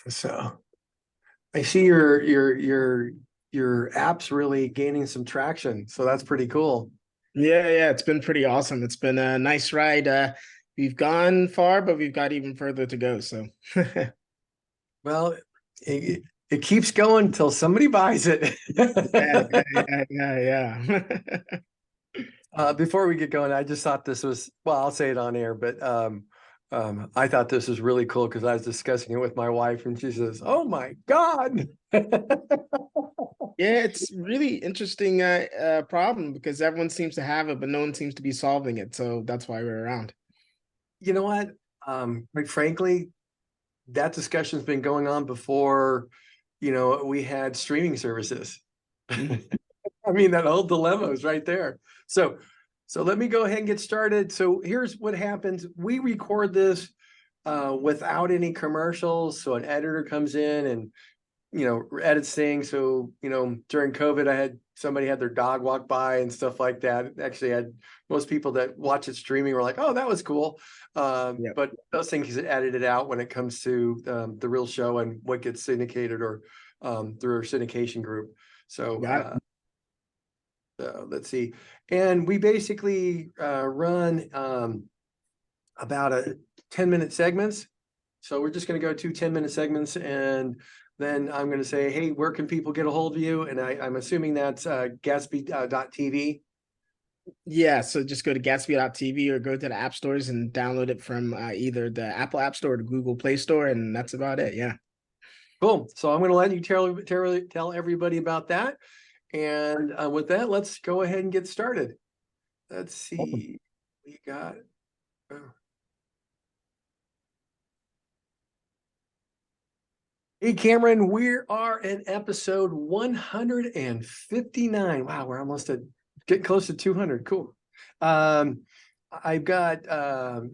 So I see your app's really gaining some traction. So that's pretty cool. Yeah, it's been pretty awesome. It's been a nice ride. We've gone far, but we've got even further to go. So Well, it keeps going until somebody buys it. yeah. Before we get going, I just thought this was, well, I'll say it on air, but I thought this was really cool because I was discussing it with my wife and she says, "Oh my God." Yeah, it's really interesting problem because everyone seems to have it, but no one seems to be solving it. So that's why we're around. You know what? Quite frankly, that discussion's been going on before, we had streaming services. Mhm. I mean, that whole dilemma is right there. So let me go ahead and get started. So here's what happens. We record this without any commercials. So an editor comes in and edits things. So, during COVID, I had somebody had their dog walk by and stuff like that. Actually, I had most people that watch it streaming were like, "Oh, that was cool." Yeah, But those things get edited out when it comes to the real show and what gets syndicated or through our syndication group. So got it. let's see. And we basically run about a 10-minute segments. So we're just going to go to 10-minute segments, and then I'm going to say, hey, where can people get a hold of you? And I'm assuming that's Gatsby.tv. Yeah, so just go to Gatsby.tv or go to the app stores and download it from either the Apple App Store or the Google Play Store, and that's about it. Yeah. Cool. So I'm going to let you tell everybody about that. And with that, let's go ahead and get started. Let's Awesome. see. We got. Oh. Hey, Cameron, we are in episode 159. Wow, we're almost at getting close to 200. Cool. Um, I've got Gatsby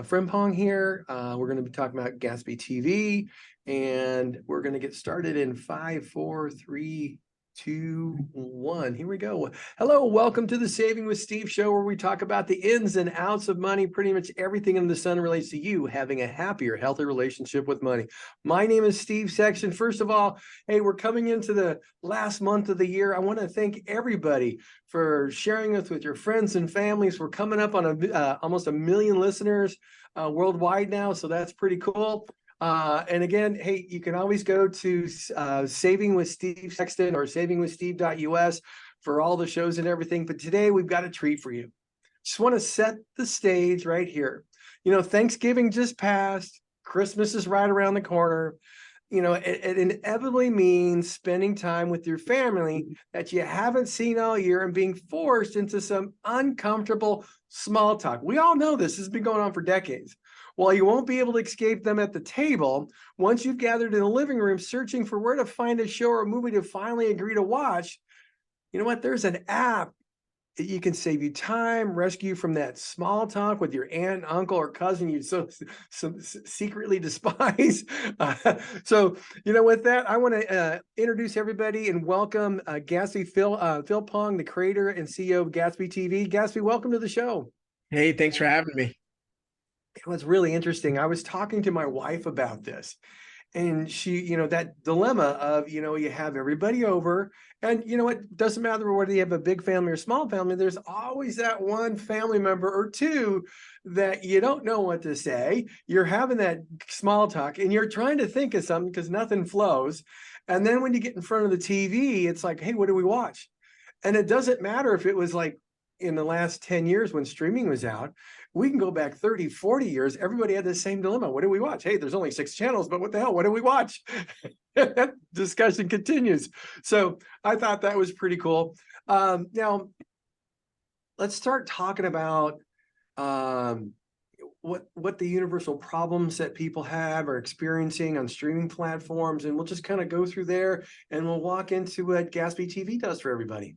Frimpong here. We're going to be talking about Gatsby TV, and we're going to get started in 5, 4, 3, 2, 1. Here we go. Hello, welcome to the Saving with Steve show, where we talk about the ins and outs of money. Pretty much everything in the sun relates to you having a happier, healthy relationship with money. My name is Steve Sexton. First of all, hey, we're coming into the last month of the year. I want to thank everybody for sharing us with your friends and families. We're coming up on almost 1 million listeners worldwide now, so that's pretty cool. And again, hey, you can always go to Saving with Steve Sexton or savingwithsteve.us for all the shows and everything. But today we've got a treat for you. Just want to set the stage right here. Thanksgiving just passed. Christmas is right around the corner. It inevitably means spending time with your family that you haven't seen all year and being forced into some uncomfortable small talk. We all know this has been going on for decades. While you won't be able to escape them at the table, once you've gathered in the living room searching for where to find a show or movie to finally agree to watch, you know what? There's an app that you can save you time, rescue you from that small talk with your aunt, uncle, or cousin you so secretly despise. So, with that, I want to introduce everybody and welcome Gatsby Phil Pong, the creator and CEO of Gatsby TV. Gatsby, welcome to the show. Hey, thanks for having me. It was really interesting. I was talking to my wife about this, and she, that dilemma of, you have everybody over, and it doesn't matter whether you have a big family or small family, there's always that one family member or two that you don't know what to say. You're having that small talk and you're trying to think of something because nothing flows. And then when you get in front of the TV, it's like, hey, what do we watch? And it doesn't matter if it was like in the last 10 years when streaming was out. We can go back 30, 40 years. Everybody had the same dilemma. What do we watch? Hey, there's only 6 channels, but what the hell? What do we watch? That discussion continues. So I thought that was pretty cool. Now, let's start talking about what the universal problems that people have or experiencing on streaming platforms. And we'll just kind of go through there and we'll walk into what Gatsby TV does for everybody.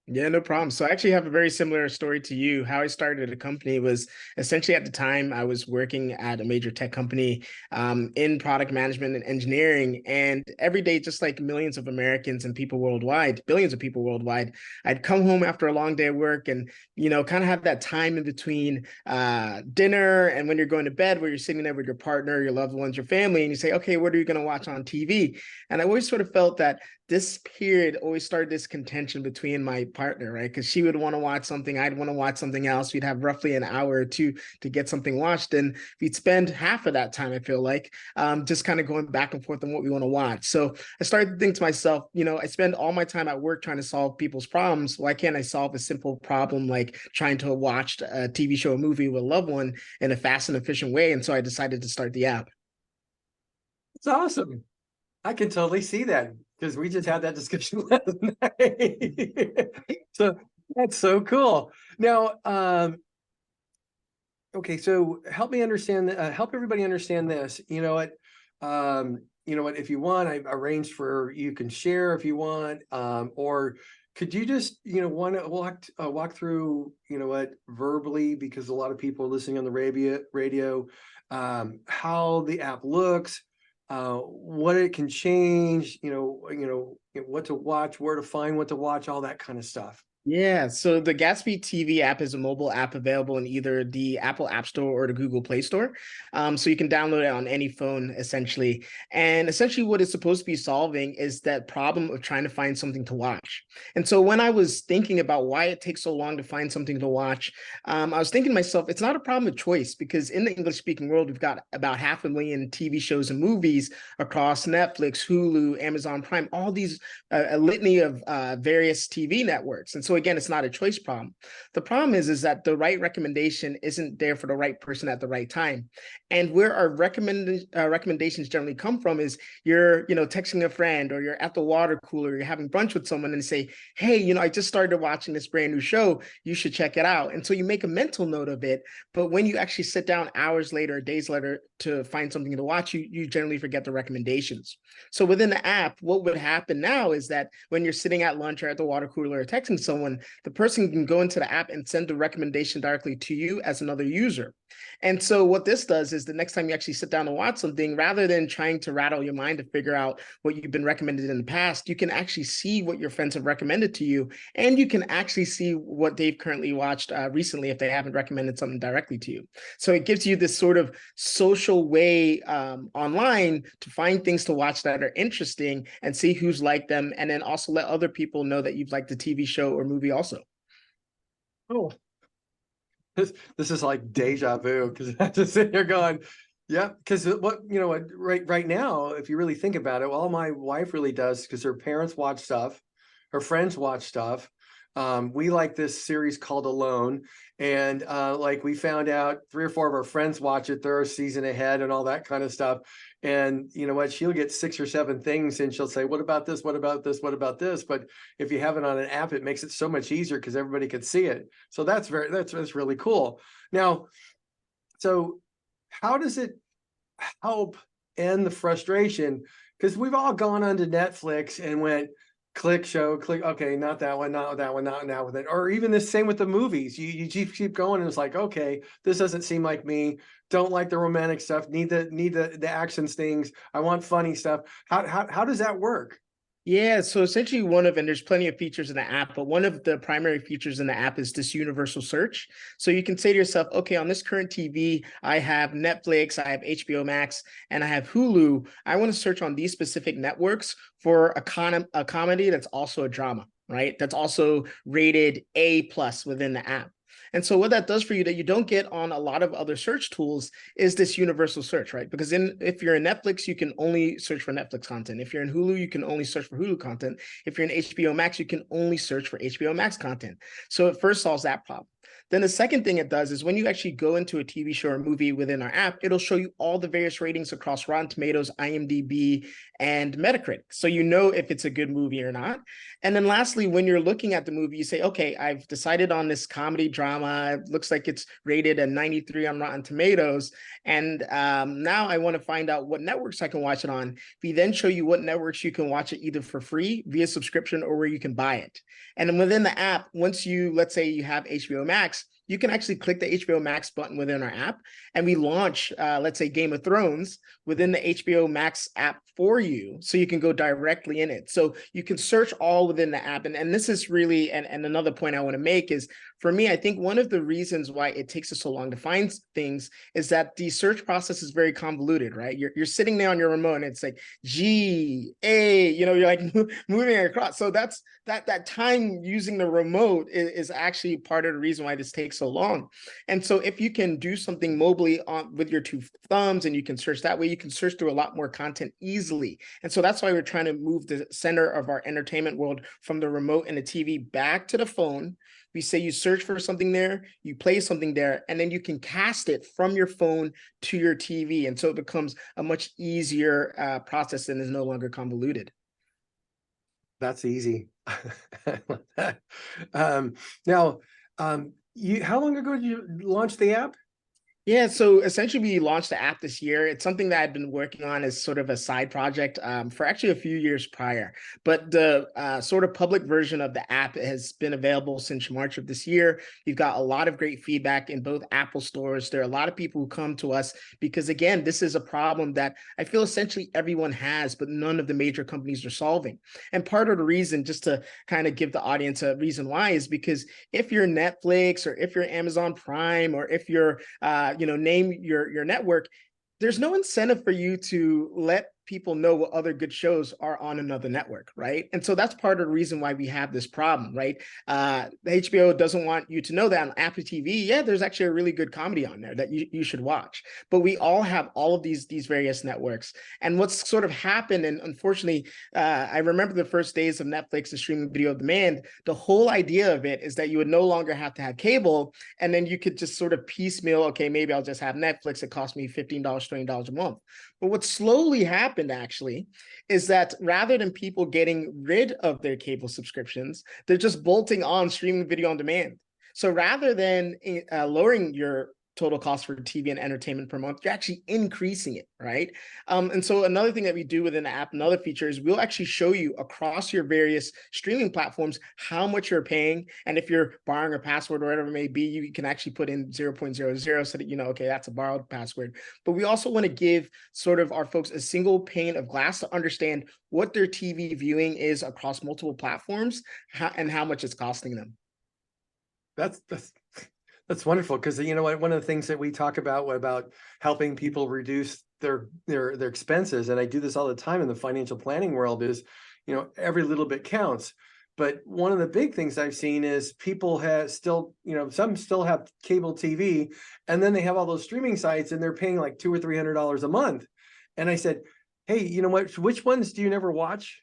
Yeah, no problem. So I actually have a very similar story to you. How I started a company was essentially at the time I was working at a major tech company in product management and engineering. And every day, just like millions of Americans and people worldwide, billions of people worldwide, I'd come home after a long day of work and, kind of have that time in between dinner and when you're going to bed where you're sitting there with your partner, your loved ones, your family, and you say, okay, what are you going to watch on TV? And I always sort of felt that this period always started this contention between my partner, right? Because she would want to watch something, I'd want to watch something else. We'd have roughly an hour or two to get something watched, and we'd spend half of that time, I feel like, just kind of going back and forth on what we want to watch. So I started to think to myself, I spend all my time at work trying to solve people's problems. Why can't I solve a simple problem like trying to watch a TV show, a movie with a loved one in a fast and efficient way? And so I decided to start the app. It's awesome. I can totally see that because we just had that discussion last night. So that's so cool. Now, okay, so help me understand, help everybody understand this. If you want, I've arranged for, you can share if you want, or could you just, want to walk through, verbally, because a lot of people listening on the radio, how the app looks, what it can change, what to watch, where to find what to watch, all that kind of stuff. Yeah, so the Gatsby TV app is a mobile app available in either the Apple App Store or the Google Play Store. So you can download it on any phone, essentially. And essentially, what it's supposed to be solving is that problem of trying to find something to watch. And so when I was thinking about why it takes so long to find something to watch, I was thinking to myself, it's not a problem of choice, because in the English-speaking world, we've got about 500,000 TV shows and movies across Netflix, Hulu, Amazon Prime, all these a litany of various TV networks. And so again, it's not a choice problem. The problem is that the right recommendation isn't there for the right person at the right time. And where our recommendations generally come from is you're, texting a friend, or you're at the water cooler, you're having brunch with someone and say, hey, I just started watching this brand new show. You should check it out. And so you make a mental note of it. But when you actually sit down hours later, days later to find something to watch, you generally forget the recommendations. So within the app, what would happen now is that when you're sitting at lunch or at the water cooler or texting someone, the person can go into the app and send the recommendation directly to you as another user. And so what this does is the next time you actually sit down and watch something, rather than trying to rattle your mind to figure out what you've been recommended in the past, you can actually see what your friends have recommended to you, and you can actually see what they've currently watched recently if they haven't recommended something directly to you. So it gives you this sort of social way online to find things to watch that are interesting and see who's liked them, and then also let other people know that you've liked the TV show or movie also. Oh, this is like deja vu, because I just sit here going, yeah, because right now, if you really think about it, all my wife really does, because her parents watch stuff, her friends watch stuff. We like this series called Alone, and like we found out 3 or 4 of our friends watch it. They're a season ahead and all that kind of stuff. And you know what? She'll get 6 or 7 things, and she'll say, "What about this? What about this? What about this?" But if you have it on an app, it makes it so much easier because everybody can see it. So that's really cool. Now, so how does it help end the frustration? Because we've all gone onto Netflix and went, click show, click, okay, not that one, not that one, not now with it. Or even the same with the movies. You keep going, and it's like, okay, this doesn't seem like me. Don't like the romantic stuff. Need the action things. I want funny stuff. How does that work? Yeah, so essentially and there's plenty of features in the app, but one of the primary features in the app is this universal search. So you can say to yourself, okay, on this current TV, I have Netflix, I have HBO Max, and I have Hulu. I want to search on these specific networks for a comedy that's also a drama, right? That's also rated A plus within the app. And so what that does for you that you don't get on a lot of other search tools is this universal search, right? Because if you're in Netflix, you can only search for Netflix content. If you're in Hulu, you can only search for Hulu content. If you're in HBO Max, you can only search for HBO Max content. So it first solves that problem. Then the second thing it does is when you actually go into a TV show or movie within our app, it'll show you all the various ratings across Rotten Tomatoes, IMDb, and Metacritic. So you know if it's a good movie or not. And then lastly, when you're looking at the movie, you say, okay, I've decided on this comedy drama. It looks like it's rated a 93 on Rotten Tomatoes. And now I want to find out what networks I can watch it on. We then show you what networks you can watch it either for free via subscription or where you can buy it. And then within the app, once you, let's say you have HBO Max, you can actually click the HBO Max button within our app, and we launch, let's say, Game of Thrones within the HBO Max app for you, so you can go directly in it. So you can search all within the app. And this is really, and another point I want to make is, for me, I think one of the reasons why it takes us so long to find things is that the search process is very convoluted, right? You're sitting there on your remote and it's like G, A, you're like moving across. So that's that time using the remote is actually part of the reason why this takes so long. And so if you can do something mobily with your two thumbs and you can search that way, you can search through a lot more content easily. And so that's why we're trying to move the center of our entertainment world from the remote and the TV back to the phone. We say you search for something there, you play something there, and then you can cast it from your phone to your TV. And so it becomes a much easier process and is no longer convoluted. That's easy. I love that. Now, how long ago did you launch the app? Yeah, so essentially we launched the app this year. It's something that I've been working on as sort of a side project for actually a few years prior. But the sort of public version of the app has been available since March of this year. We've got a lot of great feedback in both Apple stores. There are a lot of people who come to us because, again, this is a problem that I feel essentially everyone has, but none of the major companies are solving. And part of the reason, just to kind of give the audience a reason why, is because if you're Netflix or if you're Amazon Prime or if you're name your network, there's no incentive for you to let people know what other good shows are on another network, right? And so that's part of the reason why we have this problem, right? The HBO doesn't want you to know that on Apple TV, yeah, there's actually a really good comedy on there that you should watch. But we all have all of these various networks. And what's sort of happened, and unfortunately, I remember the first days of Netflix and streaming video on demand, the whole idea of it is that you would no longer have to have cable, and then you could just sort of piecemeal, okay, maybe I'll just have Netflix, it costs me $15, $20 a month. But what slowly happened actually is that rather than people getting rid of their cable subscriptions, they're just bolting on streaming video on demand. So rather than lowering your total cost for TV and entertainment per month, you're actually increasing it, right? And so another thing that we do within the app, another feature, is we'll actually show you across your various streaming platforms how much you're paying. And if you're borrowing a password or whatever it may be, you can actually put in 0.00 so that you know, okay, that's a borrowed password. But we also want to give sort of our folks a single pane of glass to understand what their TV viewing is across multiple platforms and how much it's costing them. That's wonderful, because you know what, one of the things that we talk about helping people reduce their expenses, and I do this all the time in the financial planning world, is every little bit counts. But one of the big things I've seen is people have still, some still have cable TV, and then they have all those streaming sites and they're paying like $200 or $300 a month. And I said, hey, you know what, which ones do you never watch?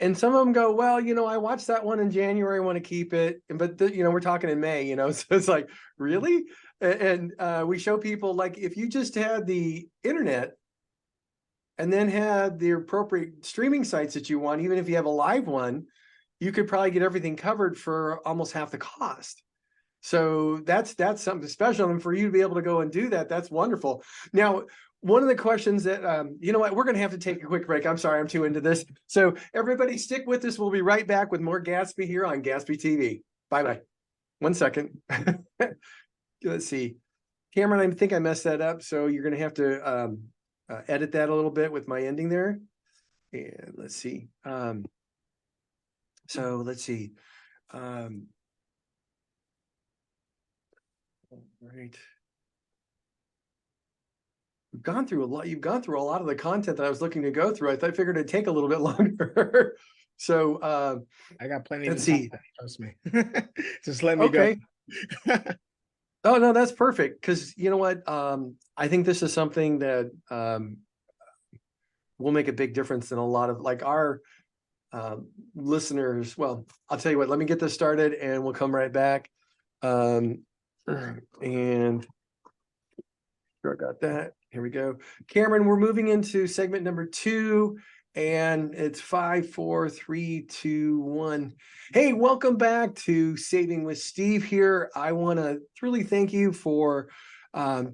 And some of them go, well, I watched that one in January, I want to keep it. But, we're talking in May, so it's like, really? And we show people, like, if you just had the internet and then had the appropriate streaming sites that you want, even if you have a live one, you could probably get everything covered for almost half the cost. So that's something special. And for you to be able to go and do that, that's wonderful. Now, one of the questions that, you know what, we're going to have to take a quick break. I'm sorry, I'm too into this. So everybody stick with us. We'll be right back with more Gatsby here on Gatsby TV. Bye-bye. 1 second. Let's see. Cameron, I think I messed that up. So you're going to have to edit that a little bit with my ending there. And let's see. So let's see. Right. You've gone through a lot of the content that I was looking to go through. I figured it'd take a little bit longer. So I got plenty. Let's see. Trust me. Just let me go. Oh no, that's perfect. Because you know what? I think this is something that will make a big difference in a lot of our listeners. Well, I'll tell you what, let me get this started and we'll come right back. And sure, I got that. Here we go. Cameron, we're moving into segment number 2, and it's 5, 4, 3, 2, 1. Hey, welcome back to Saving with Steve here. I want to really thank you for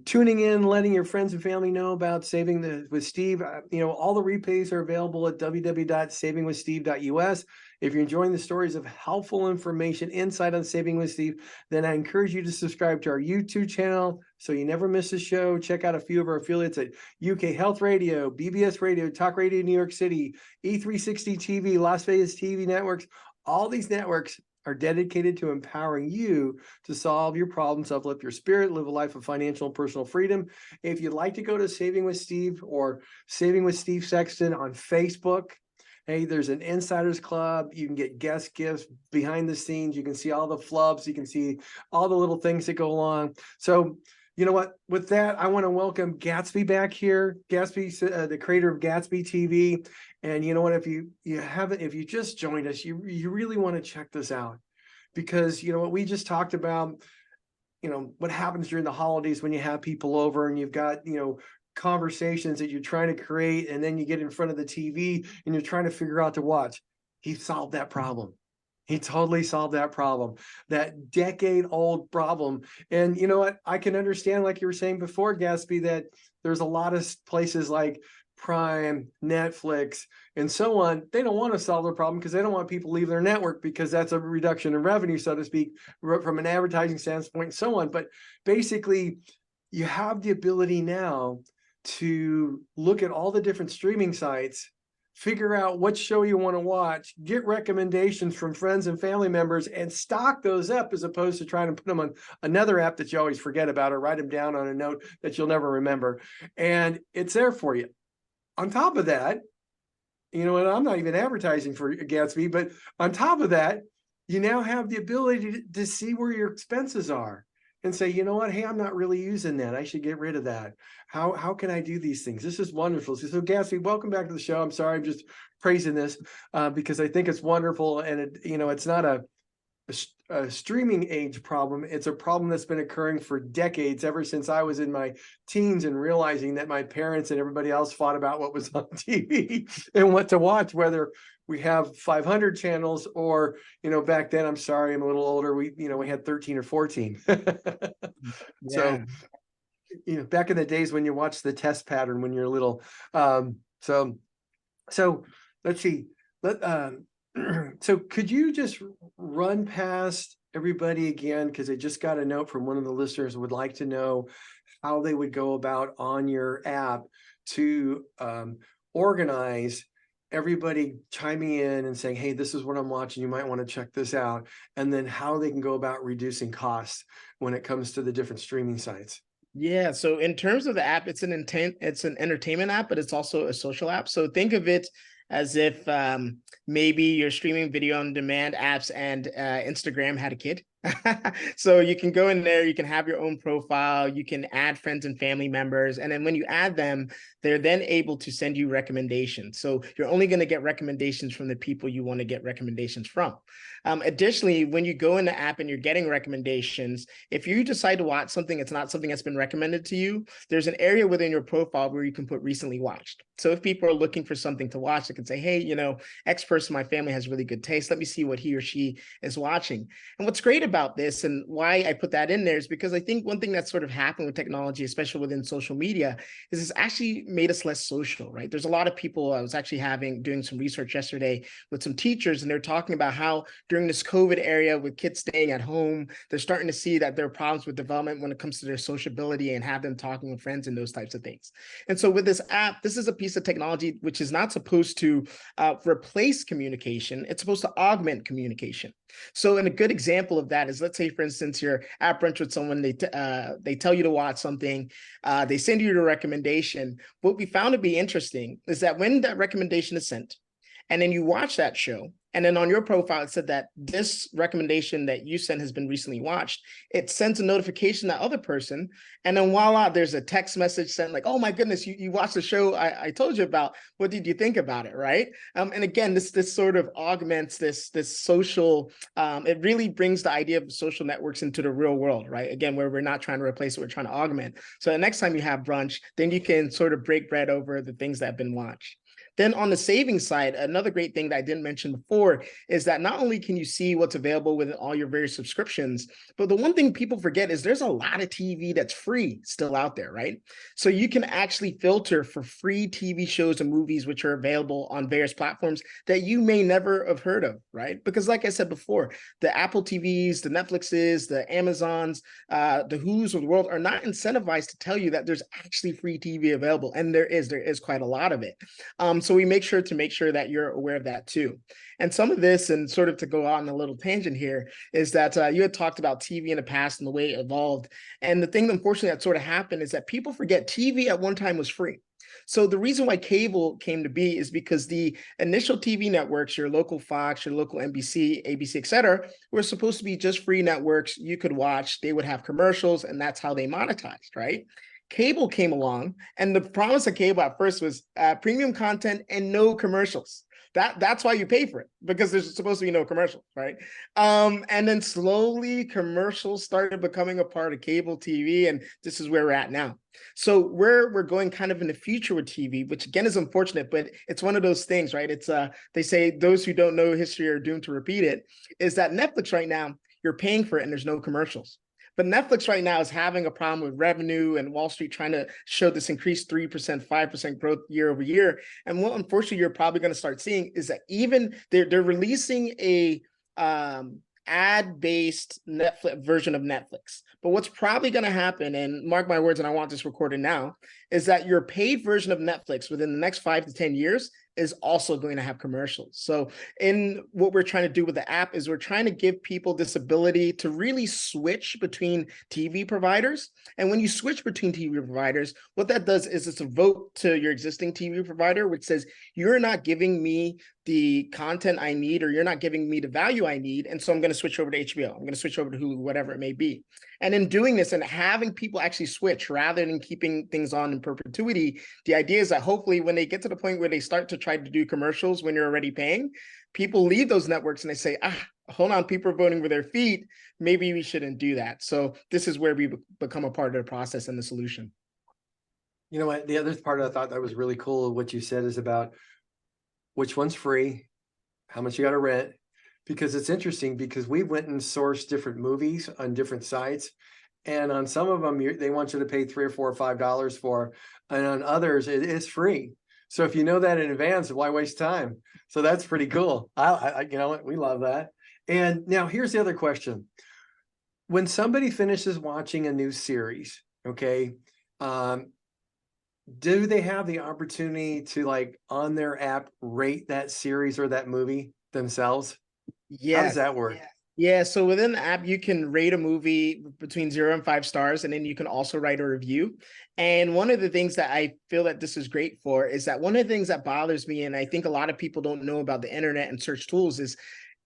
tuning in, letting your friends and family know about Saving with Steve. All the replays are available at www.savingwithsteve.us. If you're enjoying the stories of helpful information, insight on Saving with Steve, then I encourage you to subscribe to our YouTube channel so you never miss a show. Check out a few of our affiliates at UK Health Radio, BBS Radio, Talk Radio New York City, E360 TV, Las Vegas TV networks. All these networks are dedicated to empowering you to solve your problems, uplift your spirit, live a life of financial and personal freedom. If you'd like to go to Saving with Steve or Saving with Steve Sexton on Facebook, hey, there's an insiders club. You can get guest gifts behind the scenes. You can see all the flubs. You can see all the little things that go along. So, you know what? With that, I want to welcome Gatsby back here. Gatsby, the creator of Gatsby TV. And you know what? If you just joined us, you really want to check this out, because you know what we just talked about. What happens during the holidays when you have people over and you've got conversations that you're trying to create, and then you get in front of the TV and you're trying to figure out to watch. He solved that problem. He totally solved that problem, that decade-old problem. And you know what? I can understand, like you were saying before, Gatsby, that there's a lot of places like Prime, Netflix, and so on. They don't want to solve the problem because they don't want people to leave their network, because that's a reduction in revenue, so to speak, from an advertising standpoint and so on. But basically, you have the ability now to look at all the different streaming sites, figure out what show you want to watch, get recommendations from friends and family members, and stock those up, as opposed to trying to put them on another app that you always forget about, or write them down on a note that you'll never remember. And it's there for you. On top of that, and I'm not even advertising for Gatsby, but on top of that, you now have the ability to see where your expenses are and say, you know what, hey, I'm not really using that. I should get rid of that. How can I do these things? This is wonderful. So Gatsby, welcome back to the show. I'm sorry, I'm just praising this because I think it's wonderful. And it's not a streaming age problem. It's a problem that's been occurring for decades, ever since I was in my teens and realizing that my parents and everybody else fought about what was on TV and what to watch, whether we have 500 channels or, back then, I'm sorry, I'm a little older. We had 13 or 14. So, back in the days when you watched the test pattern when you're little. So let's see. So could you just run past everybody again? Because I just got a note from one of the listeners who would like to know how they would go about on your app to organize everybody chiming in and saying, hey, this is what I'm watching. You might want to check this out. And then how they can go about reducing costs when it comes to the different streaming sites. Yeah. So in terms of the app, it's an entertainment app, but it's also a social app. So think of it as if maybe you're streaming video on demand apps and Instagram had a kid. So you can go in there, you can have your own profile, you can add friends and family members. And then when you add them, they're then able to send you recommendations. So you're only going to get recommendations from the people you want to get recommendations from. Additionally, when you go in the app and you're getting recommendations, if you decide to watch something, it's not something that's been recommended to you, there's an area within your profile where you can put recently watched. So if people are looking for something to watch, they can say, hey, X person in my family has really good taste. Let me see what he or she is watching. And what's great about this and why I put that in there is because I think one thing that's sort of happened with technology, especially within social media, is it's actually made us less social, right? There's a lot of people, I was actually doing some research yesterday with some teachers, and they're talking about how during this COVID area with kids staying at home, they're starting to see that there are problems with development when it comes to their sociability and have them talking with friends and those types of things. And so with this app, this is a piece of technology which is not supposed to replace communication. It's supposed to augment communication. So and a good example of that is, let's say, for instance, you're at brunch with someone, they tell you to watch something, they send you the recommendation. What we found to be interesting is that when that recommendation is sent, and then you watch that show, And then on your profile, it said that this recommendation that you sent has been recently watched. It sends a notification to that other person. And then voila, there's a text message sent like, oh my goodness, you watched the show I told you about. What did you think about it, right? And again, this sort of augments this social, it really brings the idea of social networks into the real world, right? Again, where we're not trying to replace it, we're trying to augment. So the next time you have brunch, then you can sort of break bread over the things that have been watched. Then on the savings side, another great thing that I didn't mention before is that not only can you see what's available within all your various subscriptions, but the one thing people forget is there's a lot of TV that's free still out there, right? So you can actually filter for free TV shows and movies which are available on various platforms that you may never have heard of, right? Because like I said before, the Apple TVs, the Netflixes, the Amazons, the Hulu's of the world are not incentivized to tell you that there's actually free TV available. And there is quite a lot of it. So we make sure that you're aware of that too. And some of this, and sort of to go on a little tangent here, is that you had talked about TV in the past and the way it evolved. And the thing, unfortunately, that sort of happened is that people forget TV at one time was free. So the reason why cable came to be is because the initial TV networks, your local Fox, your local NBC, ABC, et cetera, were supposed to be just free networks you could watch. They would have commercials, and that's how they monetized, right? Cable came along, and the promise of cable at first was premium content and no commercials. That's why you pay for it, because there's supposed to be no commercials, right? And then slowly commercials started becoming a part of cable TV, and this is where we're at now. So we're going kind of in the future with TV, which again is unfortunate, but it's one of those things, right? It's they say those who don't know history are doomed to repeat it, is that Netflix right now, you're paying for it and there's no commercials. But Netflix right now is having a problem with revenue, and Wall Street trying to show this increased 3%, 5% growth year over year. And what unfortunately you're probably going to start seeing is that even they're releasing a ad-based Netflix version of Netflix. But what's probably going to happen, and mark my words, and I want this recorded now, is that your paid version of Netflix within the next 5 to 10 years is also going to have commercials. So in what we're trying to do with the app is we're trying to give people this ability to really switch between TV providers. And when you switch between TV providers, what that does is it's a vote to your existing TV provider, which says, you're not giving me the content I need, or you're not giving me the value I need. And so I'm going to switch over to HBO. I'm going to switch over to Hulu, whatever it may be. And in doing this and having people actually switch rather than keeping things on in perpetuity, the idea is that hopefully when they get to the point where they start to try to do commercials when you're already paying, people leave those networks and they say, hold on, people are voting with their feet. Maybe we shouldn't do that. So this is where we become a part of the process and the solution. You know what? The other part I thought that was really cool, what you said is about which one's free, how much you got to rent, because it's interesting because we went and sourced different movies on different sites. And on some of them, they want you to pay $3 or $4 or $5 for, and on others, it is free. So if you know that in advance, why waste time? So that's pretty cool. I you know what? We love that. And now here's the other question. When somebody finishes watching a new series, okay, do they have the opportunity to, like, on their app, rate that series or that movie themselves? Yes. How does that work? Yeah, so within the app, you can rate a movie between 0 and 5 stars, and then you can also write a review. And one of the things that I feel that this is great for is that one of the things that bothers me, and I think a lot of people don't know about the internet and search tools, is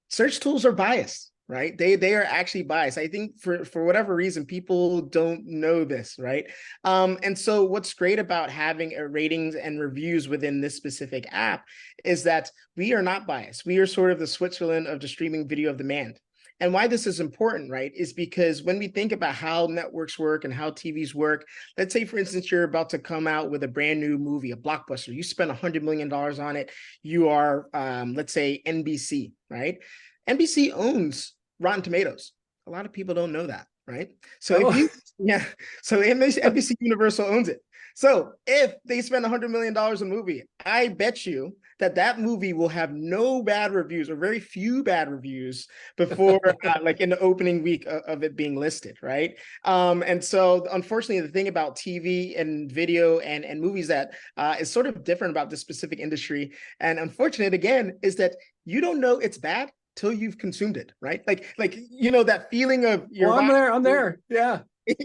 search tools are biased, right? They are actually biased. I think for whatever reason, people don't know this, right? And so what's great about having ratings and reviews within this specific app is that we are not biased. We are sort of the Switzerland of the streaming video of demand. And why this is important, right, is because when we think about how networks work and how TVs work, let's say, for instance, you're about to come out with a brand new movie, a blockbuster. You spend $100 million on it. You are, let's say, NBC, right? NBC owns Rotten Tomatoes. A lot of people don't know that, right? So so NBC Universal owns it. So if they spend $100 million on a movie, I bet you that movie will have no bad reviews or very few bad reviews before like in the opening week of it being listed, right? And so unfortunately, the thing about TV and video and movies that is sort of different about this specific industry, and unfortunate again, is that you don't know it's bad till you've consumed it, right? Like you know, that feeling of I'm there. Yeah.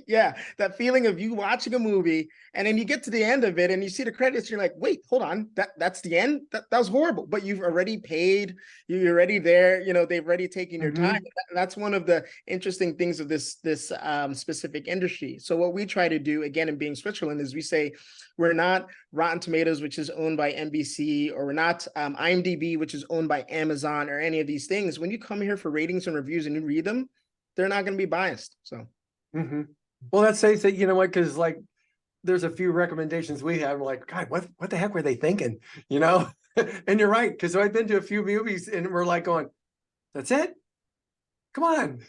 Yeah, that feeling of you watching a movie and then you get to the end of it and you see the credits, you're like, wait, hold on, that's the end? That was horrible. But you've already paid, you're already there, they've already taken your time. Hmm. That's one of the interesting things of this specific industry. So what we try to do, again, in being Switzerland, is we say we're not Rotten Tomatoes, which is owned by NBC, or we're not IMDb, which is owned by Amazon, or any of these things. When you come here for ratings and reviews and you read them, they're not going to be biased. So Hmm. Well, that says that, you know what, because like there's a few recommendations we have. Like, God, what the heck were they thinking? You know? And you're right, because I've been to a few movies and we're like going, that's it? Come on.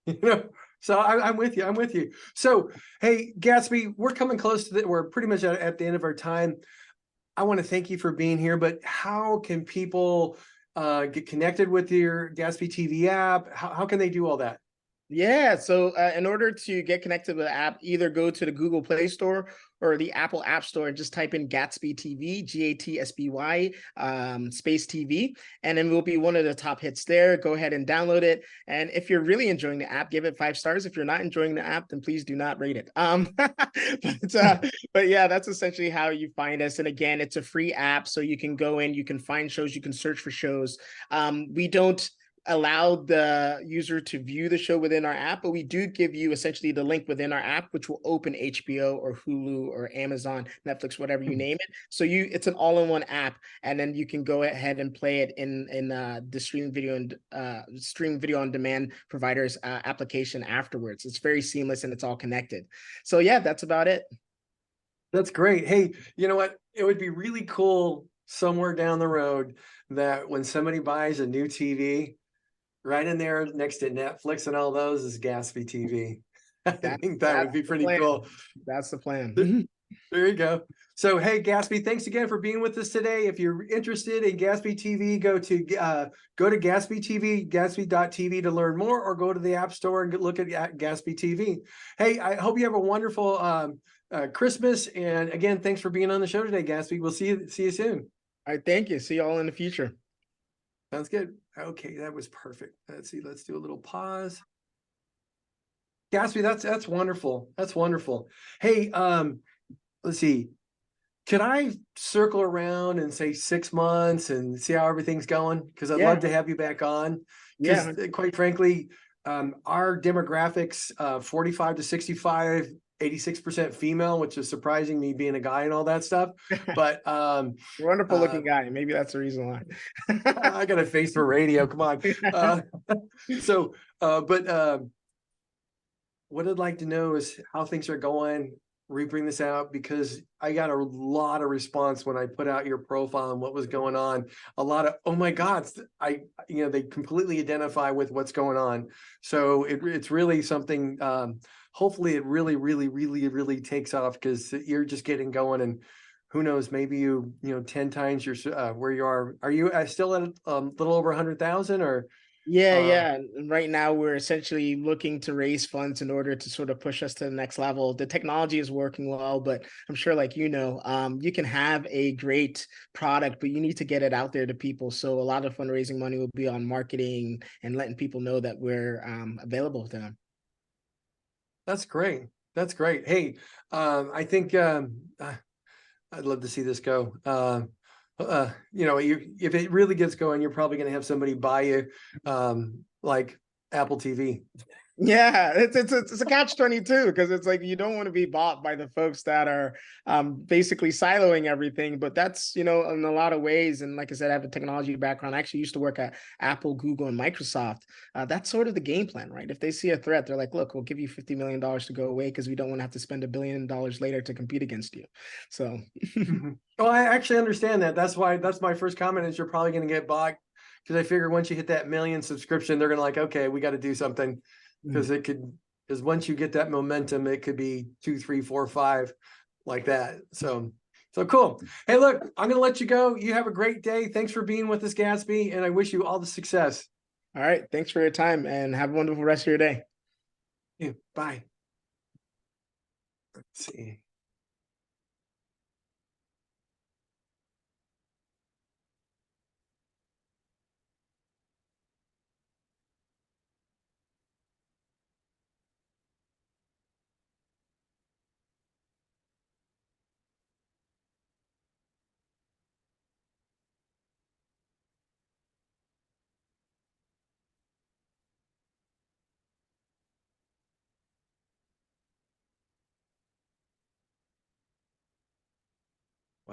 You know. So I'm with you. I'm with you. So, hey, Gatsby, we're coming close to we're pretty much at the end of our time. I want to thank you for being here, but how can people get connected with your Gatsby TV app? How can they do all that? yeah, so in order to get connected with the app, either go to the Google Play Store or the Apple App Store and just type in Gatsby TV, Gatsby, space TV, and then we'll be one of the top hits there. Go ahead and download it. And if you're really enjoying the app, give it 5 stars. If you're not enjoying the app, then please do not rate it. But yeah, that's essentially how you find us. And again, it's a free app, so you can go in, you can find shows, you can search for shows. We don't allow the user to view the show within our app, but we do give you essentially the link within our app, which will open HBO or Hulu or Amazon, Netflix, whatever you name it. So it's an all-in-one app, and then you can go ahead and play it in the stream video on demand providers application afterwards. It's very seamless and it's all connected. So yeah, that's about it. That's great. Hey, you know what? It would be really cool somewhere down the road that when somebody buys a new TV, right in there next to Netflix and all those is Gatsby TV. I That think that would that's be the pretty plan. cool. That's the There, plan. there you go. So, hey, Gatsby, thanks again for being with us today. If you're interested in Gatsby TV, go to Gatsby TV, Gatsby.tv to learn more, or go to the App Store and look at Gatsby TV. Hey, I hope you have a wonderful Christmas. And again, thanks for being on the show today, Gatsby. We'll see you soon. All right, thank you. See you all in the future. Sounds good. Okay, that was perfect. Let's see. Let's do a little pause. Gatsby, that's wonderful. That's wonderful. Hey, let's see. Could I circle around and say 6 months and see how everything's going? Because I'd love Yeah, to have you back on. Because yeah. quite frankly, our demographics, 45 to 65, 86% female, which is surprising me being a guy and all that stuff. But Wonderful uh, looking guy. Maybe that's the reason why. I got a face for radio. Come on. So, but what I'd like to know is how things are going. We bring this out because I got a lot of response when I put out your profile and what was going on. A lot of, oh my God, they completely identify with what's going on. So it's really something. Hopefully, it really, really, really, really takes off because you're just getting going, and who knows, maybe 10 times your where you are. Are you still at a little over 100,000 or? Yeah, Uh, yeah. And right now, we're essentially looking to raise funds in order to sort of push us to the next level. The technology is working well, but I'm sure, like you can have a great product, but you need to get it out there to people. So a lot of fundraising money will be on marketing and letting people know that we're available to them. That's great. That's great. Hey, I think I'd love to see this go. If it really gets going, you're probably going to have somebody buy you, like Apple TV. Yeah, it's a catch-22 because it's like you don't want to be bought by the folks that are basically siloing everything. But that's, in a lot of ways. And like I said, I have a technology background. I actually used to work at Apple, Google, and Microsoft. That's sort of the game plan, right? If they see a threat, they're like, look, we'll give you $50 million to go away because we don't want to have to spend $1 billion later to compete against you. So Mhm. Oh, I actually understand that. That's my first comment is you're probably going to get bought because I figure once you hit that million subscription, they're going to like, okay, we got to do something because because once you get that momentum, it could be 2, 3, 4, 5 like that. So cool. Hey, look, I'm going to let you go. You have a great day. Thanks for being with us, Gatsby, and I wish you all the success. all right, thanks for your time and have a wonderful rest of your day. Yeah, bye. Let's see.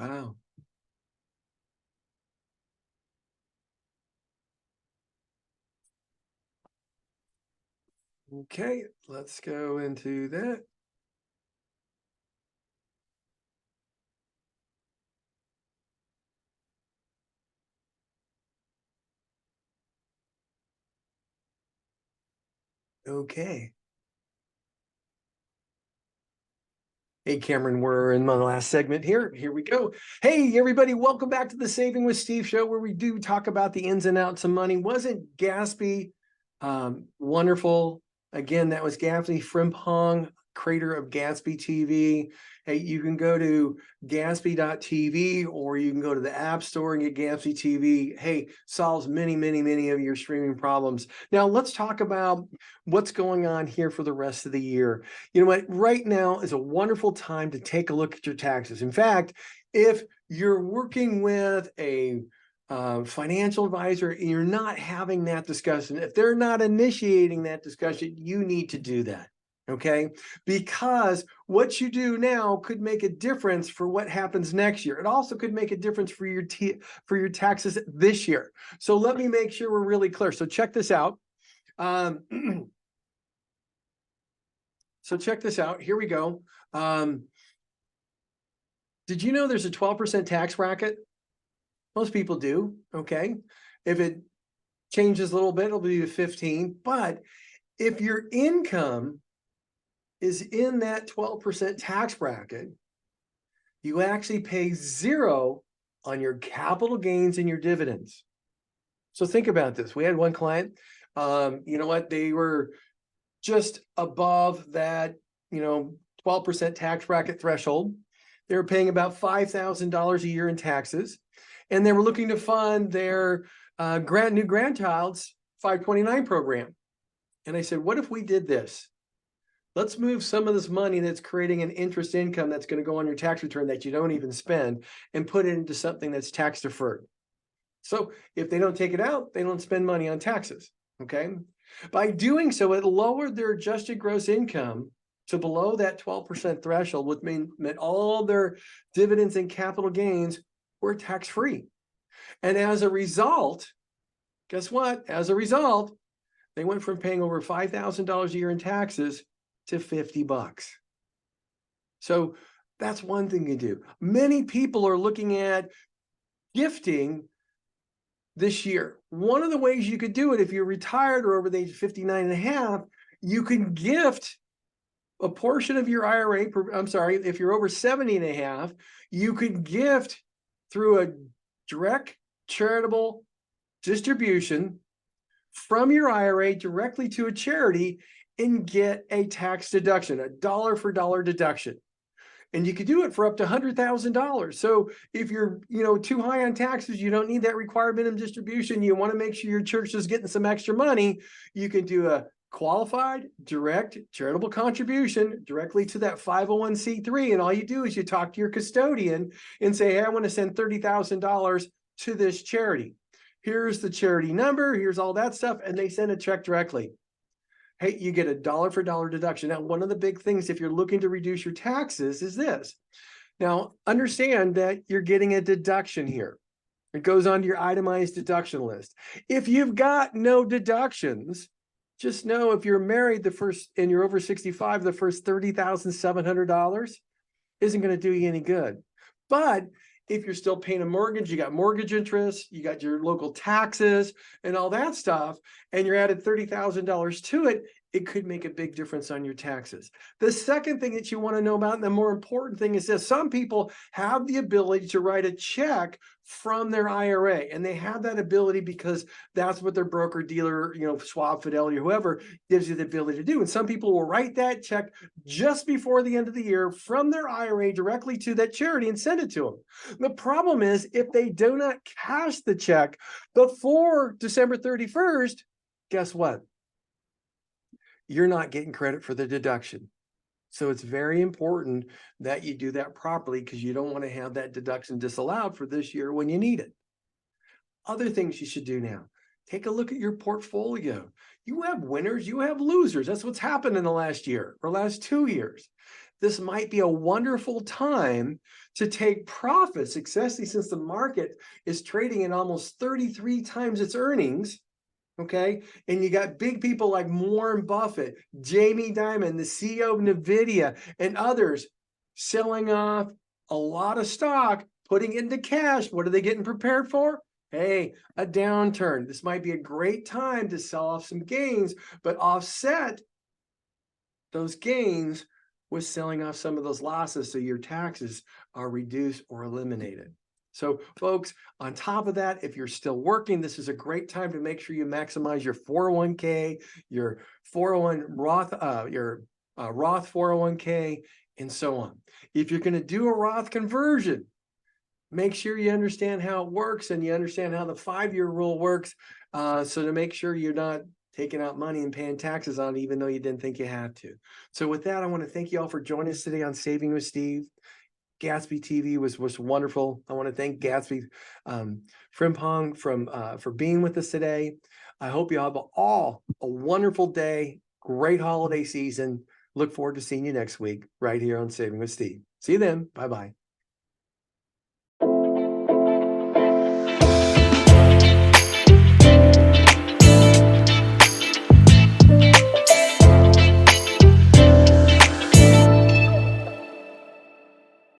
Wow. Okay, let's go into that. Okay. Hey, Cameron, we're in my last segment here. Here we go. Hey, everybody, welcome back to the Saving with Steve show, where we do talk about the ins and outs of money. Wasn't Gatsby wonderful? Again, that was Gatsby Frimpong, creator of Gatsby TV. Hey, you can go to Gatsby.tv, or you can go to the App Store and get Gatsby TV. Hey, solves many, many, many of your streaming problems. Now, let's talk about what's going on here for the rest of the year. You know what? Right now is a wonderful time to take a look at your taxes. In fact, if you're working with a financial advisor and you're not having that discussion, if they're not initiating that discussion, you need to do that. Okay, because what you do now could make a difference for what happens next year. It also could make a difference for your taxes this year. So let me make sure we're really clear. So check this out. So check this out. Here we go. Did you know there's a 12% tax bracket? Most people do. Okay. If it changes a little bit, it'll be 15. But if your income is in that 12% tax bracket, you actually pay 0 on your capital gains and your dividends. So think about this. We had one client, you know what? They were just above that, 12% tax bracket threshold. They were paying about $5,000 a year in taxes, and they were looking to fund their new grandchild's 529 program. And I said, what if we did this? Let's move some of this money that's creating an interest income that's going to go on your tax return that you don't even spend, and put it into something that's tax deferred. So if they don't take it out, they don't spend money on taxes. Okay. By doing so, it lowered their adjusted gross income to below that 12% threshold, which meant all their dividends and capital gains were tax-free. And as a result, guess what? As a result, they went from paying over $5,000 a year in taxes to $50. So that's one thing you do. Many people are looking at gifting this year. One of the ways you could do it, if you're retired or over the age of 59 and a half, you can gift a portion of your IRA. I'm sorry, if you're over 70 and a half, you could gift through a direct charitable distribution from your IRA directly to a charity and get a tax deduction, a dollar for dollar deduction. And you could do it for up to $100,000. So if you're, too high on taxes, you don't need that required minimum distribution, you want to make sure your church is getting some extra money, you can do a qualified direct charitable contribution directly to that 501c3. And all you do is you talk to your custodian and say, hey, I want to send $30,000 to this charity. Here's the charity number, here's all that stuff, and they send a check directly. Hey, you get a dollar for dollar deduction. Now, one of the big things, if you're looking to reduce your taxes, is this. Now, understand that you're getting a deduction here. It goes onto your itemized deduction list. If you've got no deductions, just know if you're married and you're over 65, the first $30,700 isn't going to do you any good. But if you're still paying a mortgage, you got mortgage interest, you got your local taxes and all that stuff, and you're added $30,000 to it, it could make a big difference on your taxes. The second thing that you want to know about, and the more important thing, is this. Some people have the ability to write a check from their IRA, and they have that ability because that's what their broker dealer, Schwab, Fidelity, or whoever gives you the ability to do. And some people will write that check just before the end of the year from their IRA directly to that charity and send it to them. The problem is, if they do not cash the check before December 31st, guess what? You're not getting credit for the deduction. So it's very important that you do that properly, because you don't want to have that deduction disallowed for this year when you need it. Other things you should do now. Take a look at your portfolio. You have winners, you have losers. That's what's happened in the last year or last 2 years. this might be a wonderful time to take profits, especially since the market is trading at almost 33 times its earnings. Okay. And you got big people like Warren Buffett, Jamie Dimon, the CEO of NVIDIA, and others selling off a lot of stock, putting into cash. What are they getting prepared for? Hey, a downturn. This might be a great time to sell off some gains, but offset those gains with selling off some of those losses so your taxes are reduced or eliminated. So folks, on top of that, if you're still working, this is a great time to make sure you maximize your 401k, your 401 Roth, your Roth 401k, and so on. If you're going to do a Roth conversion, make sure you understand how it works and you understand how the 5-year rule works. So to make sure you're not taking out money and paying taxes on it, even though you didn't think you had to. So with that, I want to thank you all for joining us today on Saving with Steve. Gatsby TV was wonderful. I want to thank Gatsby Frimpong for being with us today. I hope you have all a wonderful day, great holiday season. Look forward to seeing you next week right here on Saving with Steve. See you then. Bye-bye.